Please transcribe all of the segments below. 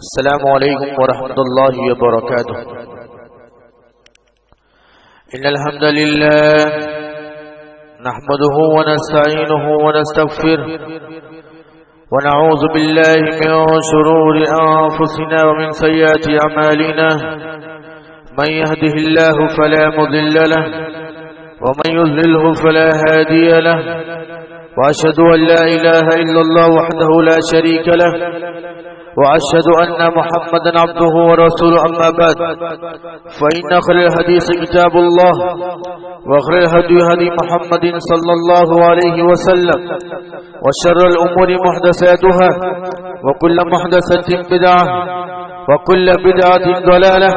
السلام علیکم ورحمۃ اللہ وبرکاتہ۔ ان الحمد للہ نحمده ونستعینه ونستغفره ونعوذ باللہ من شرور انفسنا ومن سیئات اعمالنا، من يهده الله فلا مضل له ومن يضلله فلا هادي له، واشهد ان لا اله الا الله وحده لا شريك له، وأشهد أن محمدا عبده ورسوله، أما بعد فإن خير الحديث كتاب الله وخير الهدي هدي محمد صلى الله عليه وسلم، وشر الأمور محدثاتها وكل محدثة بدعة وكل بدعة ضلالة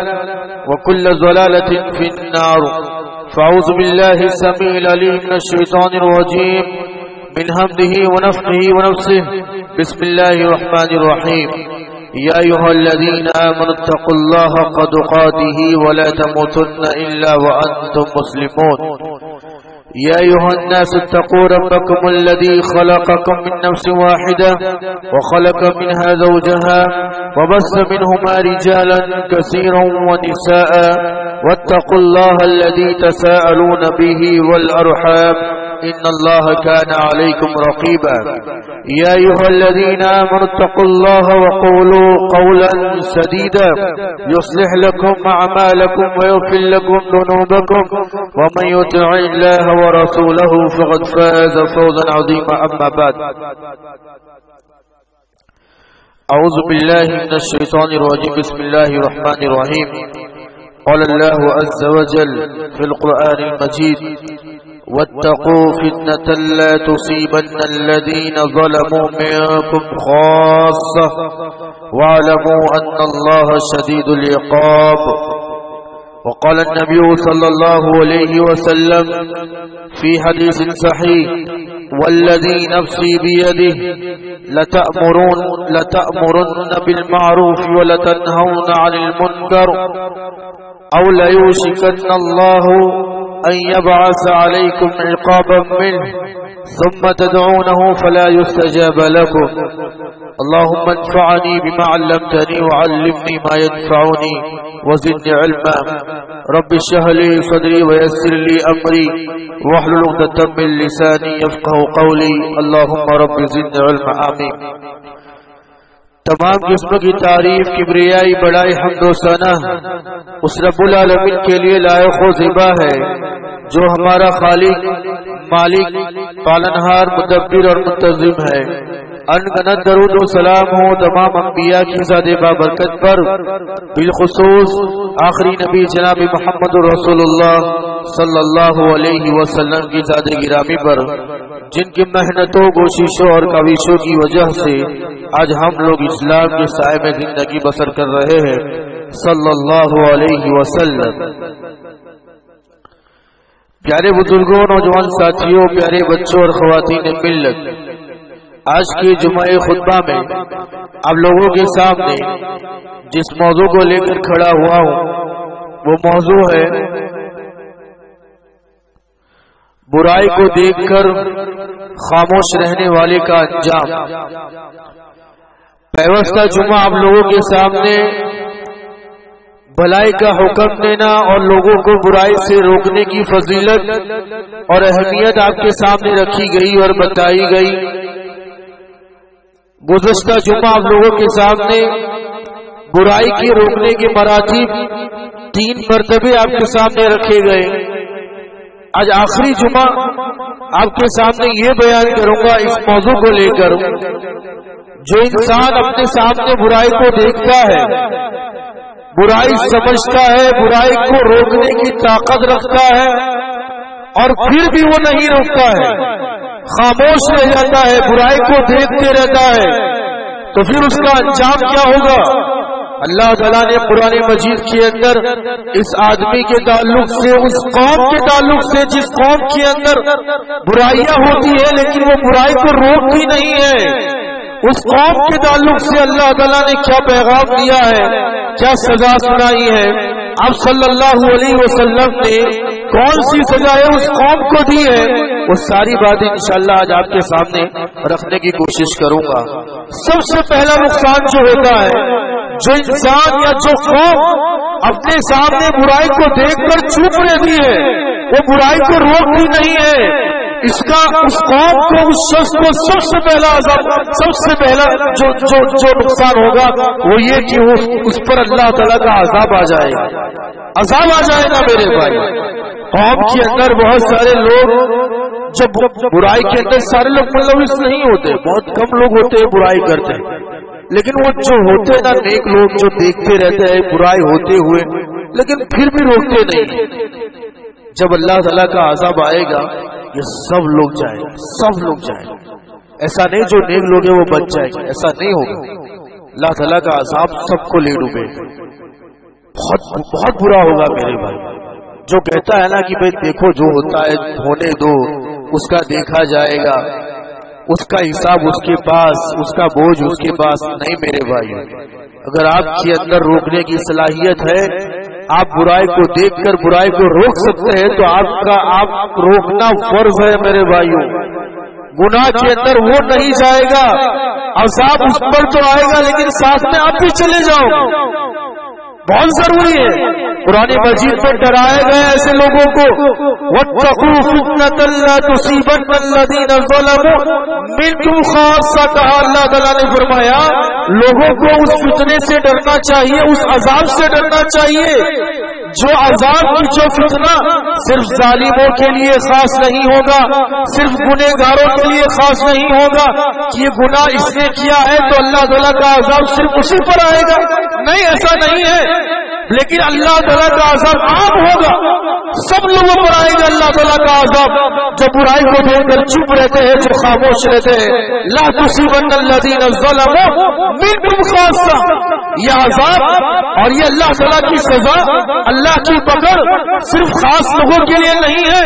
وكل ضلالة في النار. فأعوذ بالله السميع العليم من الشيطان الرجيم من همزه ونفخه ونفسه. بسم الله الرحمن الرحيم. يا أيها الذين آمنوا اتقوا الله حق تقاته ولا تموتن إلا وأنتم مسلمون. يا أيها الناس اتقوا ربكم الذي خلقكم من نفس واحدة وخلق منها زوجها وبث منهما رجالا كثيرا ونساء، واتقوا الله الذي تساءلون به والأرحام إن الله كان عليكم رقيبا. يا أيها الذين آمنوا اتقوا الله وقولوا قولا سديدا يصلح لكم أعمالكم ويغفر لكم ذنوبكم، ومن يطع الله ورسوله فقد فاز فوزا عظيما. أما بعد، أعوذ بالله من الشيطان الرجيم. بسم الله الرحمن الرحيم. قال الله عز وجل في القرآن المجيد: واتقوا فتنة لا تصيبن الذين ظلموا منكم خاصة واعلموا أن الله شديد العقاب. وقال النبي صلى الله عليه وسلم في حديث صحيح: والذي نفسي بيده لتأمرن بالمعروف ولتنهون عن المنكر أو ليوشكن الله أن يبعث عليكم عقابا منه ثم تدعونه فلا يستجاب لكم. اللهم انفعني بما علمتني وعلمني ما ينفعني وزدني علما. رب اشرح لي صدري ويسر لي أمري واحلل عقدة من لساني يفقهوا قولي. اللهم رب زدني علما. آمين. تمام قسم کی تعریف، کبریائی، بڑائی، حمد و ثنا اس رب العالمین کے لیے لائق و زیبا ہے جو ہمارا خالق، مالک، پالنہار، مدبر اور منتظم ہے. انگنت درود و سلام ہو تمام انبیاء کی ذات بابرکت پر، بالخصوص آخری نبی جناب محمد رسول اللہ صلی اللہ علیہ وسلم کی ذات گرامی پر، جن کی محنتوں، کوششوں اور کاوشوں کی وجہ سے آج ہم لوگ اسلام کے سائے میں زندگی بسر کر رہے ہیں، صلی اللہ علیہ وسلم. پیارے بزرگوں، نوجوان ساتھیوں، پیارے بچوں اور خواتین ملت، آج کے جمعہ خطبہ میں آپ لوگوں کے سامنے جس موضوع کو لے کر کھڑا ہوا ہوں وہ موضوع ہے برائی کو دیکھ کر خاموش رہنے والے کا انجام. پیوستہ جمعہ آپ لوگوں کے سامنے بھلائی کا حکم دینا اور لوگوں کو برائی سے روکنے کی فضیلت اور اہمیت آپ کے سامنے رکھی گئی اور بتائی گئی. گزشتہ جمعہ آپ لوگوں کے سامنے برائی کے روکنے کے مراتب 3 مرتبے آپ کے سامنے رکھے گئے. آج آخری جمعہ آپ کے سامنے یہ بیان کروں گا اس موضوع کو لے کر: جو انسان اپنے سامنے برائی کو دیکھتا ہے، برائی سمجھتا ہے، برائی کو روکنے کی طاقت رکھتا ہے اور پھر بھی وہ نہیں روکتا ہے، خاموش رہ جاتا ہے، برائی کو دیکھتے رہتا ہے، تو پھر اس کا انجام کیا ہوگا؟ اللہ تعالیٰ نے قرآن مجید کے اندر اس آدمی کے تعلق سے، اس قوم کے تعلق سے جس قوم کے اندر برائیاں ہوتی ہے لیکن وہ برائی کو روکتی نہیں ہے، اس قوم کے تعلق سے اللہ تعالیٰ نے کیا پیغام دیا ہے، کیا سزا سنائی ہے، آپ صلی اللہ علیہ وسلم نے کون سی سزائیں اس قوم کو دی ہے، وہ ساری باتیں انشاءاللہ آج آپ کے سامنے رکھنے کی کوشش کروں گا. سب سے پہلا نقصان جو ہوتا ہے جو انسان یا جو قوم اپنے سامنے برائی کو دیکھ کر چپ رہتی ہے، وہ برائی کو روکتی نہیں ہے، اس کا اس قوم کو اس شخص کو سب سے پہلا عذاب، سب سے پہلا جو نقصان ہوگا وہ یہ کہ اس پر اللہ تعالیٰ کا عذاب آ جائے گا، عذاب آ جائے گا میرے بھائی۔ قوم کے اندر بہت سارے لوگ جب برائی کے اندر سارے لوگ ملوث نہیں ہوتے، بہت کم لوگ ہوتے ہیں برائی کرتے ہیں، لیکن وہ جو ہوتے نا نیک لوگ جو دیکھتے رہتے ہیں برائی ہوتے ہوئے لیکن پھر بھی روکتے نہیں، جب اللہ تعالیٰ کا عذاب آئے گا یہ سب لوگ جائیں گے، سب لوگ جائیں گے، ایسا نہیں جو نیک لوگ ہیں وہ بچ جائیں گے، ایسا نہیں ہوگا، اللہ تعالیٰ کا عذاب سب کو لے ڈوبے گا، بہت برا ہوگا میرے بھائی۔ جو کہتا ہے نا کہ بھائی دیکھو جو ہوتا ہے ہونے دو، اس کا دیکھا جائے گا، اس کا حساب اس کے پاس، اس کا بوجھ اس کے پاس، نہیں میرے بھائی۔ اگر آپ کے اندر روکنے کی صلاحیت ہے، آپ برائی کو دیکھ کر برائی کو روک سکتے ہیں تو آپ روکنا فرض ہے میرے بھائیوں۔ گناہ کے اندر وہ نہیں جائے گا، عذاب اس پر تو آئے گا لیکن ساتھ میں آپ بھی چلے جاؤ، بہت ضروری ہے۔ قرآن مجید میں ڈرائے گئے ایسے لوگوں کو، وَاتَّقُوا فِتْنَةً لَا تُصِيبَنَّ الَّذِينَ ظَلَمُوا مِنكُمْ خَاصَّةً، کہا اللہ تعالیٰ نے فرمایا لوگوں کو اس فتنے سے ڈرنا چاہیے، اس عذاب سے ڈرنا چاہیے، جو عذاب کی جو فتنہ صرف ظالموں کے لیے خاص نہیں ہوگا، صرف گنہگاروں کے لیے خاص نہیں ہوگا کہ یہ گناہ اس نے کیا ہے تو اللہ تعالیٰ کا عذاب صرف اسی پر آئے گا، نہیں ایسا نہیں ہے، لیکن اللہ تعالیٰ کا عذاب عام ہوگا، سب لوگوں پر آئے گا اللہ تعالیٰ کا عذاب، جو برائی کو دیکھ کر چپ رہتے ہیں، جو خاموش رہتے ہیں۔ لا تصیبن الذین ظلموا منکم خاصہ، یہ عذاب اور یہ اللہ تعالیٰ کی سزا، اللہ کی پکڑ صرف خاص لوگوں کے لیے نہیں ہے،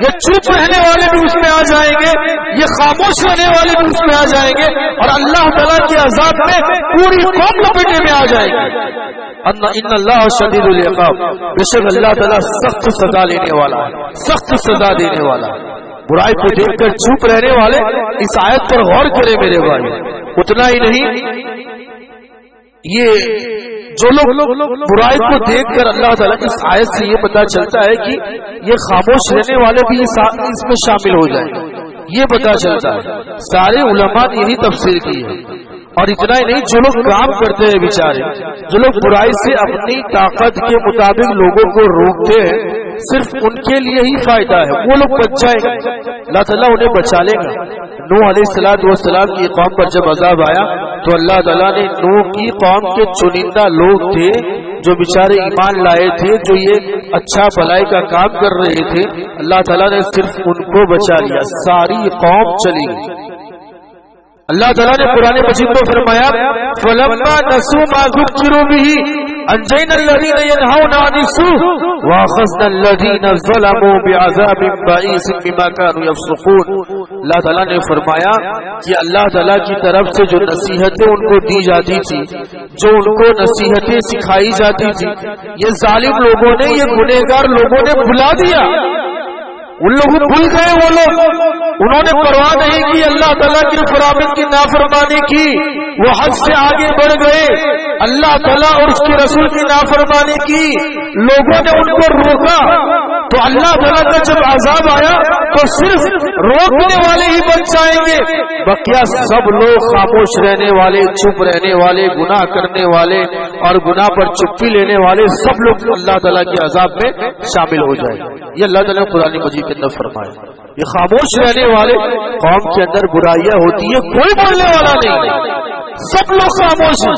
یہ چپ رہنے والے بھی اس میں آ جائیں گے، یہ خاموش رہنے والے بھی اس میں آ جائیں گے، اور اللہ تعالیٰ کے عذاب میں پوری قوم لپیٹے میں آ جائے گی۔ ان اللہ شدید العقاب، بے شک اللہ تعالیٰ سخت سزا لینے والا ہے، سخت سزا دینے والا ہے۔ برائی کو دیکھ کر چپ رہنے والے اس آیت پر غور کریں میرے بھائی۔ اتنا ہی نہیں، یہ جو لوگ برائی کو دیکھ کر اللہ تعالیٰ کی اس آیت سے یہ پتا چلتا ہے کہ یہ خاموش رہنے والے بھی اس میں شامل ہو جائیں، یہ پتا چلتا ہے۔ سارے علماء نے یہی تفسیر کی ہے۔ اور اتنا ہی نہیں، جو لوگ کام کرتے ہیں بیچارے، جو لوگ برائی سے اپنی طاقت کے مطابق لوگوں کو روکتے ہیں، صرف ان کے لیے ہی فائدہ ہے، وہ لوگ بچ جائیں گے، اللہ تعالیٰ انہیں بچا لے گا۔ نوح علیہ السلام کی قوم پر جب عذاب آیا تو اللہ تعالیٰ نے نوح کی قوم کے چنندہ لوگ تھے جو بیچارے ایمان لائے تھے، جو یہ اچھا بھلائی کا کام کر رہے تھے، اللہ تعالیٰ نے صرف ان کو بچا لیا، ساری قوم چلی گئی۔ اللہ تعالیٰ نے قرآن مجید میں فرمایا فَلَمَّا نَسُوا مَا ذُكِّرُوا بِهِ أَنجَيْنَا الَّذِينَ يَنْهَوْنَ عَنِ السُّوءِ وَأَخَذْنَا الَّذِينَ ظَلَمُوا بِعَذَابٍ بَئِيسٍ بِمَا كَانُوا يَفْسُقُونَ۔ اللہ تعالیٰ نے فرمایا کہ اللہ تعالیٰ کی طرف سے جو نصیحتیں ان کو دی جاتی تھی، جو ان کو نصیحتیں سکھائی جاتی تھی، یہ ظالم لوگوں نے، یہ گنہگار لوگوں نے بھلا دیا، ان لوگوں بھول گئے، وہ لوگ انہوں نے پرواہ نہیں کی، اللہ تعالیٰ کی فرامین کی نافرمانی کی، وہ حد سے آگے بڑھ گئے، اللہ تعالیٰ اور اس کے رسول کی نافرمانی کی، لوگوں نے ان کو روکا، تو اللہ تعالیٰ کا جب عذاب آیا تو صرف روکنے والے ہی بچ جائیں گے، بقیہ سب لوگ خاموش رہنے والے، چپ رہنے والے، گناہ کرنے والے اور گناہ پر چپی لینے والے سب لوگ اللہ تعالیٰ کے عذاب میں شامل ہو جائیں گے۔ یہ اللہ تعالیٰ نے قرآن مجید کے اندر فرمایا۔ یہ خاموش رہنے والے قوم کے اندر برائیاں ہوتی ہیں، کوئی بولنے والا نہیں، سب لوگ خاموش ہیں،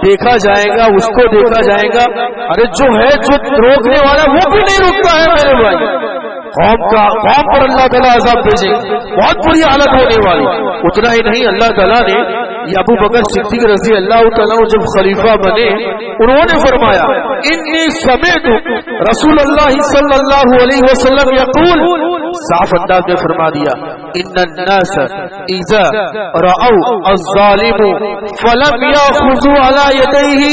دیکھا جائے گا، اس کو دیکھا جائے گا، ارے جو ہے جو روکنے والا وہ بھی نہیں روکتا ہے میرے بھائی۔ قوم پر اللہ تعالیٰ عذاب بھیجے، بہت بری حالت ہونے والی۔ اتنا ہی نہیں، اللہ تعالیٰ نے یہ ابو بکر صدیق رضی اللہ تعالیٰ جب خلیفہ بنے، انہوں نے فرمایا انی سمعت رسول اللہ صلی اللہ علیہ وسلم یقول، صاف انداز میں فرما دیا ان الناس اذا رأوا الظالم فلم يأخذوا على يديه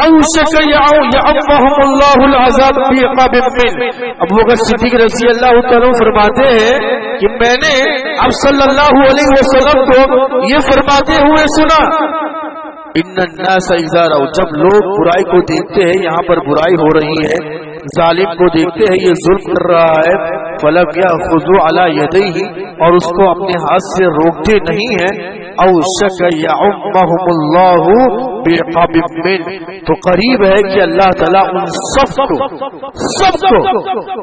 اوشك يعمهم الله العذاب بعقاب منه۔ ابو بکر صدیق رضی اللہ تعالیٰ فرماتے ہیں کہ میں نے اب صلی اللہ علیہ وسلم کو یہ فرماتے ہوئے سنا ان الناس اذا رأوا، جب لوگ برائی کو دیکھتے ہیں، یہاں پر برائی ہو رہی ہے، ظالم کو دیکھتے ہیں یہ ظلم کر رہا ہے، فلم یأخذوا علی یدیہ، اور اس کو اپنے ہاتھ سے روکتے نہیں ہیں، او شک یعمہم اللہ بعقاب من، تو قریب ہے کہ اللہ تعالیٰ ان سب کو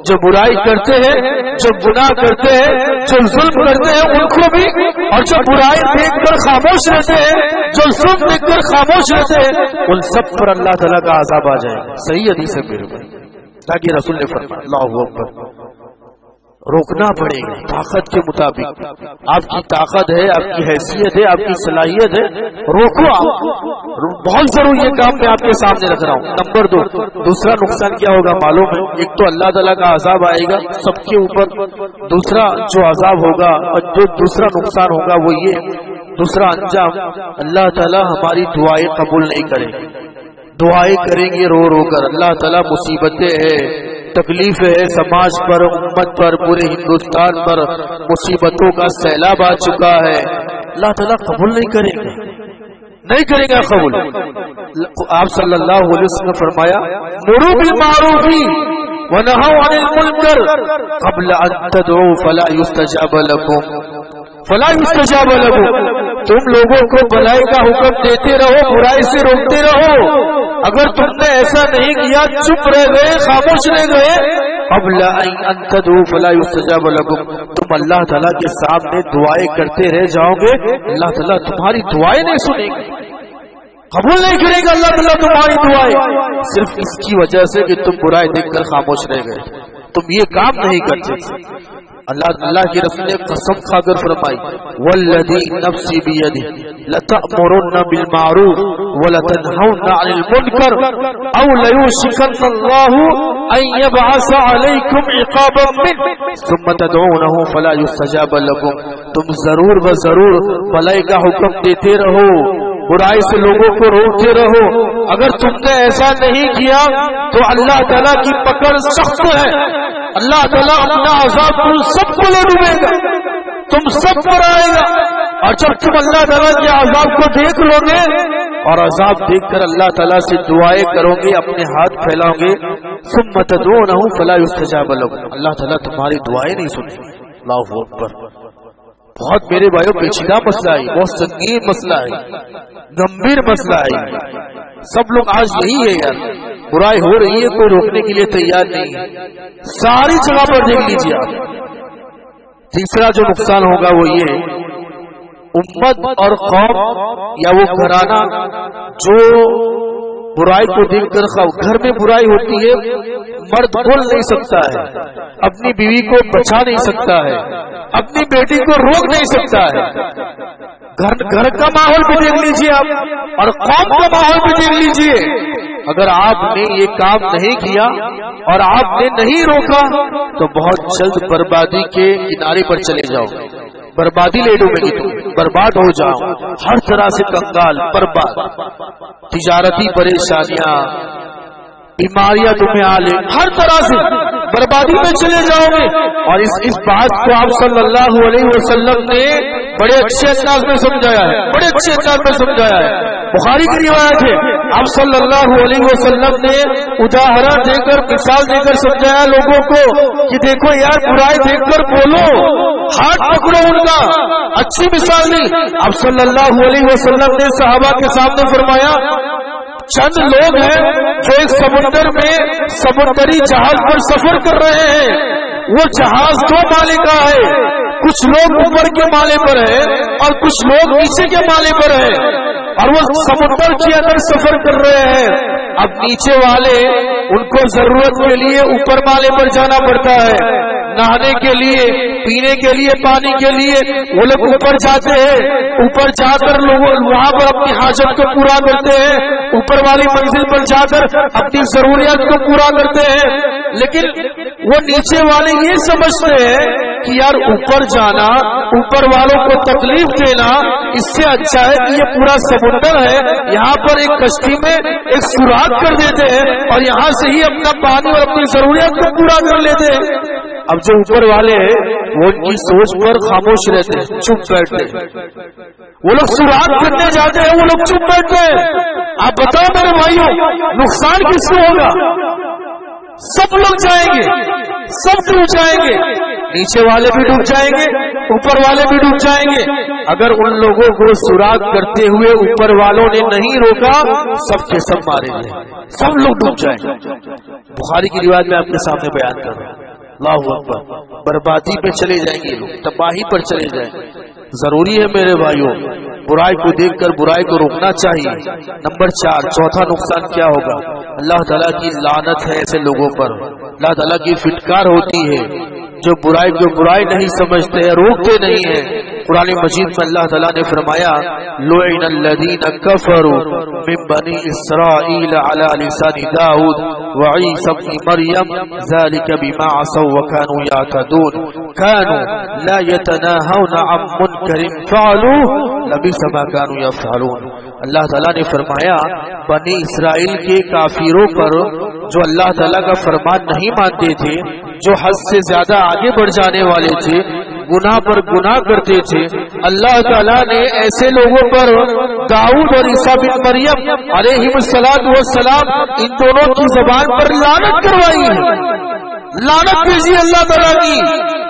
جو برائی کرتے ہیں، جو گناہ کرتے ہیں، جو ظلم کرتے ہیں ان کو بھی، اور جو برائی دیکھ کر خاموش رہتے ہیں، جو ظلم دیکھ کر خاموش رہتے ہیں، ان سب پر اللہ تعالیٰ کا عذاب آ جائے گا۔ صحیح حدیث ہے میرے بھائی، تاکہ رسول نے فرمایا اللہ اکبر، روکنا پڑے گا طاقت کے مطابق، آپ کی طاقت ہے، آپ کی حیثیت ہے، آپ کی صلاحیت ہے، روکو آپ، بہت ضروری یہ کام میں آپ کے سامنے رکھ رہا ہوں۔ نمبر 2، دوسرا نقصان کیا ہوگا معلوم ہے؟ ایک تو اللہ تعالیٰ کا عذاب آئے گا سب کے اوپر، دوسرا جو عذاب ہوگا اور جو دوسرا نقصان ہوگا وہ یہ، دوسرا انجام، اللہ تعالیٰ ہماری دعائیں قبول نہیں کریں گے، دعائیں کریں گے رو رو کر، اللہ تعالیٰ مصیبتیں ہے، تکلیف ہے سماج پر، امت پر، پورے ہندوستان پر مصیبتوں کا سیلاب آ چکا ہے، اللہ تعالیٰ قبول نہیں کرے گا، نہیں کرے گا قبول۔ آپ صلی اللہ علیہ وسلم نے فرمایا مروا بالمعروف ونہوا عن المنکر قبل ان تدعوا فلا يستجاب لكم، تم لوگوں کو بھلائی کا حکم دیتے رہو، برائی سے روکتے رہو، اگر تم نے ایسا نہیں کیا، چپ رہ گئے، خاموش رہ گئے، قبل ان تدعوا فلا يستجاب لكم، تم اللہ تعالیٰ کے سامنے دعائیں کرتے رہ جاؤ گے، اللہ تعالیٰ تمہاری دعائیں نہیں سنیں گے، قبول نہیں کرے گا اللہ تعالیٰ تمہاری دعائیں، صرف اس کی وجہ سے کہ تم برائی دیکھ کر خاموش رہ گئے، تم یہ کام نہیں کرتے۔ اللہ کی رسول نے قسم کھا کر فرمائی والذی نفسی بیدہ لتأمرن بالمعروف ولتنہون عن المنکر او لیوشکن اللہ ان یبعث علیکم عقابا منہ ثم تدعونہ فلا یستجاب لکم، تم ضرور بضرور بھلائی کا حکم دیتے رہو، برائی سے لوگوں کو روکتے رہو، اگر تم نے ایسا نہیں کیا تو اللہ تعالیٰ کی پکڑ سخت ہے، اللہ تعالیٰ اپنا عذاب تم سب کو لے ڈوبے گا، تم سب پر آئے گا، اور جب تم اللہ تعالیٰ کے عذاب کو دیکھ لو گے اور عذاب دیکھ کر اللہ تعالیٰ سے دعائیں کرو گے، اپنے ہاتھ پھیلاؤ گے، ثم تدعونہ فلا یستجاب لکم، اللہ تعالیٰ تمہاری دعائیں نہیں سنیں گے۔ اللہ اکبر، بہت میرے بھائیوں پیچیدہ مسئلہ ہے، بہت سنگین مسئلہ ہے، گمبھیر مسئلہ ہے، سب لوگ آج یہی ہے یار، برائی ہو رہی ہے کوئی روکنے کے لیے تیار نہیں ہے، ساری جگہ پر دیکھ لیجیے آپ۔ تیسرا جو نقصان ہوگا وہ یہ، امت اور قوم یا وہ گھرانہ جو برائی کو دیکھ کر گھر میں برائی ہوتی ہے، مرد بول نہیں سکتا ہے، اپنی بیوی کو بچا نہیں سکتا ہے، اپنی بیٹی کو روک نہیں سکتا ہے، گھر کا ماحول بھی دیکھ لیجیے آپ، اور قوم کا ماحول بھی دیکھ لیجیے، اگر آپ نے یہ کام نہیں کیا اور آپ نے نہیں روکا تو بہت جلد بربادی کے کنارے پر چلے جاؤ، بربادی لے ڈوبے گی، تم برباد ہو جاؤ، ہر طرح سے کنگال، برباد، تجارتی پریشانیاں، بیماریاں تمہیں آ لیں، ہر طرح سے بربادی میں چلے جاؤ گے۔ اور اس بات کو آپ صلی اللہ علیہ وسلم نے بڑے اچھے انداز میں سمجھایا ہے، بڑے اچھے انداز میں سمجھایا ہے، بخاری کی روایت ہے، آپ صلی اللہ علیہ وسلم نے اداہرن دے کر، مثال دے کر سمجھایا لوگوں کو کہ دیکھو یار برائی دیکھ کر بولو، ہاتھ پکڑو ان کا، اچھی مثال نہیں۔ آپ صلی اللہ علیہ وسلم نے صحابہ کے سامنے فرمایا چند لوگ ہیں جو ایک سمندر میں سمندری جہاز پر سفر کر رہے ہیں، وہ جہاز دو مالے کا ہے، کچھ لوگ اوپر کے مالے پر ہیں اور کچھ لوگ نیچے کے مالے پر ہیں، اور وہ سمندر کے اندر سفر کر رہے ہیں۔ اب نیچے والے ان کو ضرورت کے لیے اوپر مالے پر جانا پڑتا ہے، نہانے کے لیے، پینے کے لیے، پانی کے لیے وہ لوگ اوپر جاتے ہیں، اوپر جا کر لوگ وہاں پر اپنی حاجت کو پورا کرتے ہیں، اوپر والی منزل پر جا کر اپنی ضروریات کو پورا کرتے ہیں۔ لیکن وہ نیچے والے یہ سمجھتے ہیں کہ یار اوپر جانا، اوپر والوں کو تکلیف دینا، اس سے اچھا ہے کہ یہ پورا سمندر ہے، یہاں پر ایک کشتی میں ایک سوراخ کر دیتے ہیں اور یہاں سے ہی اپنا پانی اور اپنی ضروریات کو پورا کر لیتے ہیں۔ اب جو اوپر والے ہیں وہ ان کی سوچ پر خاموش رہتے ہیں، چپ بیٹھتے ہیں۔ وہ لوگ سراغ کرنے جاتے ہیں، وہ لوگ چپ بیٹھتے ہیں۔ آپ بتاؤ میرے بھائیوں، نقصان کس کو ہوگا؟ سب لوگ جائیں گے، سب ڈوب جائیں گے، نیچے والے بھی ڈوب جائیں گے، اوپر والے بھی ڈوب جائیں گے۔ اگر ان لوگوں کو سراغ کرتے ہوئے اوپر والوں نے نہیں روکا، سب کے سب مارے گئے، سب لوگ ڈوب جائیں گے۔ بخاری کی روایت میں آپ کے سامنے بیان کر رہا ہوں۔ اللہ اکبر، بربادی پہ چلے جائیں گے لوگ، تباہی پر چلے جائیں گے۔ ضروری ہے میرے بھائیوں، برائی کو دیکھ کر برائی کو روکنا چاہیے۔ نمبر 4، چوتھا نقصان کیا ہوگا؟ اللہ تعالیٰ کی لعنت ہے ایسے لوگوں پر، اللہ تعالیٰ کی فٹکار ہوتی ہے جو برائی کو برائی نہیں سمجھتے ہیں، روکتے نہیں ہیں۔ قرآن مجید میں اللہ تعالیٰ نے فرمایا لعن الذین کفروا من بنی اسرائیل علی لسان داؤد وعیسی ابن مریم ذلک بما عصوا وکانوا یعتدون كانوا لا يتناهون عن منکر فعلوه لبئس ما كانوا يفعلون۔ اللہ تعالیٰ نے فرمایا بنی اسرائیل کے کافروں پر جو اللہ تعالیٰ کا فرمان نہیں مانتے تھے، جو حد سے زیادہ آگے بڑھ جانے والے تھے، گناہ پر گناہ کرتے تھے، اللہ تعالیٰ نے ایسے لوگوں پر داؤد اور عیسیٰ بن مریم علیہم السلام ان دونوں کی زبان پر لعنت کروائی ہے۔ لعنت بھیجی اللہ تعالیٰ کی۔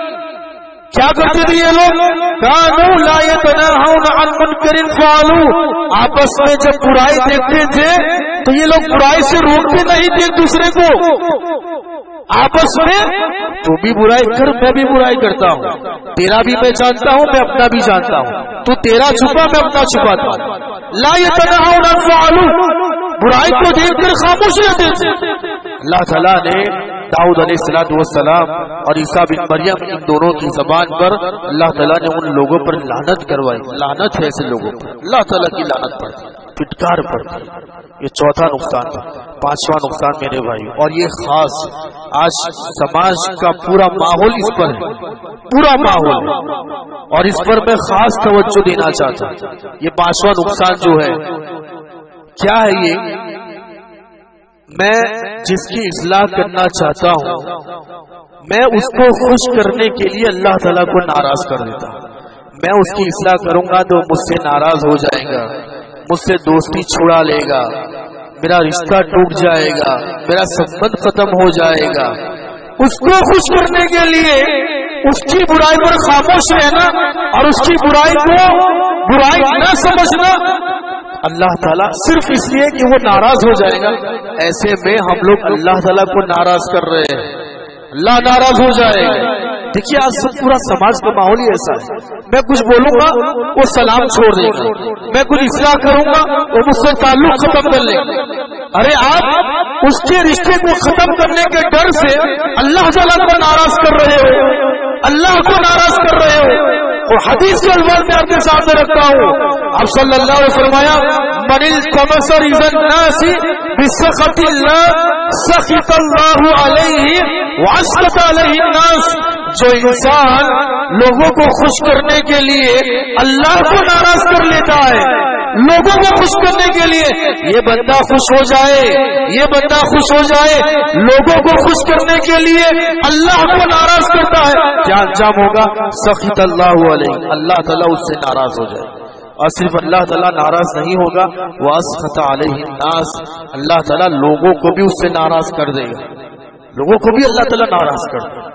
کیا کرتے تھے یہ لوگ؟ کانوا لا يتناهون عن منکر فعلوه، آپس میں جب برائی دیکھتے تھے تو یہ لوگ برائی سے روکتے نہیں تھے ایک دوسرے کو، آپس میں تو بھی برائی کر، میں بھی برائی کرتا ہوں، تیرا بھی میں جانتا ہوں، میں اپنا بھی جانتا ہوں، تو تیرا چھپا میں اپنا چھپاتا ہوں۔ لا يتناهون عن فعلوه، برائی کو دیکھ کر خاموش رہتے تھے۔ اللہ تعالیٰ نے داؤد علیہ السلام اور عیسیٰ بن مریم ان دونوں کی زبان پر اللہ تعالیٰ نے ان لوگوں پر لعنت کروائی۔ لعنت ہے ایسے لوگوں پر، اللہ تعالیٰ کی لعنت پڑتی، پھٹکار پڑتی۔ یہ چوتھا نقصان تھا۔ پانچواں نقصان میرے بھائی، اور یہ خاص آج سماج کا پورا ماحول اس پر ہے، پورا ماحول، اور اس پر میں خاص توجہ دینا چاہتا ہوں۔ یہ پانچواں نقصان جو ہے کیا ہے؟ یہ میں جس کی اصلاح کرنا چاہتا ہوں، میں اس کو خوش کرنے کے لیے اللہ تعالیٰ کو ناراض کر دیتا ہوں۔ میں اس کی اصلاح کروں گا تو مجھ سے ناراض ہو جائے گا، مجھ سے دوستی چھڑا لے گا، میرا رشتہ ٹوٹ جائے گا، میرا سبند ختم ہو جائے گا۔ اس کو خوش کرنے کے لیے اس کی برائی پر خاموش رہنا اور اس کی برائی کو برائی نہ سمجھنا، اللہ تعالیٰ صرف اس لیے کہ وہ ناراض ہو جائے گا۔ ایسے میں ہم لوگ اللہ تعالیٰ کو ناراض کر رہے ہیں، اللہ ناراض ہو جائے گا۔ دیکھیے آج سب پورا سماج کا ماحول ہی ایسا ہے، میں کچھ بولوں گا وہ سلام چھوڑ دے گا، میں کچھ اصلاح کروں گا وہ مجھ سے تعلق ختم کر لے گا۔ ارے آپ اس کے رشتے کو ختم کرنے کے ڈر سے اللہ تعالیٰ کو ناراض کر رہے ہو، اللہ کو ناراض کر رہے ہو۔ وہ حدیث کے الفاظ میں آپ کے سامنے رکھتا ہوں، آپ صلی اللہ علیہ وسلم فرمایا من التمس رضا الناس بسخط اللہ سخط اللہ علیہ واسخط علیہ الناس۔ جو انسان لوگوں کو خوش کرنے کے لیے اللہ کو ناراض کر لیتا ہے، لوگوں کو خوش کرنے کے لیے یہ بندہ خوش ہو جائے، یہ بندہ خوش ہو جائے، لوگوں کو خوش کرنے کے لیے اللہ کو ناراض کرتا ہے، کیا انجام ہوگا؟ سخط اللہ علیہ، اللہ تعالیٰ اس سے ناراض ہو جائے۔ اور صرف اللہ تعالیٰ ناراض نہیں ہوگا، واسخط علیہ الناس، اللہ تعالیٰ لوگوں کو بھی اس سے ناراض کر دے گا، لوگوں کو بھی اللہ تعالیٰ ناراض کر دے گا۔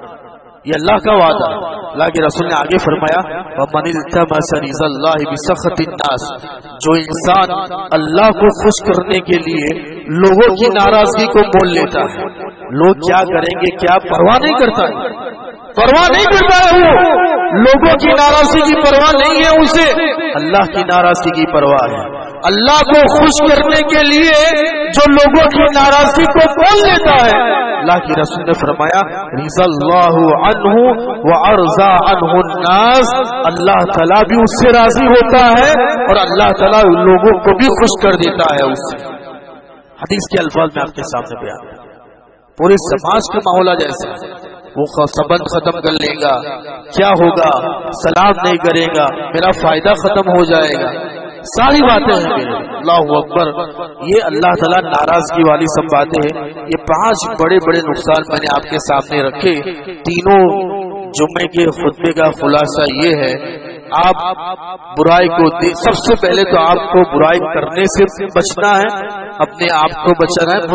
یہ اللہ کا وعدہ ہے۔ اللہ کے رسول نے آگے فرمایا وَمَنِ الْتَمَسَ رِضَا اللَّهِ بِسَخَطِ النَّاسِ، جو انسان اللہ کو خوش کرنے کے لیے لوگوں کی ناراضگی کو مول لیتا ہے، لوگ کیا کریں گے کیا پرواہ نہیں کرتا ہے، پرواہ نہیں کرتا ہے، وہ لوگوں کی ناراضگی کی پرواہ نہیں ہے، اسے اللہ کی ناراضگی کی پرواہ ہے۔ اللہ کو خوش کرنے کے لیے جو لوگوں کی ناراضگی کو مول لیتا ہے، اللہ کی رسول نے فرمایا رضا اللہ عنہ وارضا عنہ الناس، اللہ تعالیٰ بھی اس سے راضی ہوتا ہے اور اللہ تعالیٰ لوگوں کو بھی خوش کر دیتا ہے اس سے۔ حدیث کے الفاظ میں آپ کے سامنے بیان ہے۔ پورے سماج کا ماحول جیسا ہے، وہ سبند ختم کر لے گا، کیا ہوگا؟ سلام نہیں کرے گا، میرا فائدہ ختم ہو جائے گا، ساری باتیں ہیں میرے۔ اللہ اکبر، یہ اللہ تعالیٰ ناراضگی والی سب باتیں ہیں۔ یہ 5 بڑے بڑے نقصان میں نے آپ کے سامنے رکھے، تینوں جمعے کے خطبے کا خلاصہ یہ ہے، آپ برائی کو سب سے پہلے تو آپ کو برائی کرنے سے بچنا ہے، اپنے آپ کو بچانا ہے۔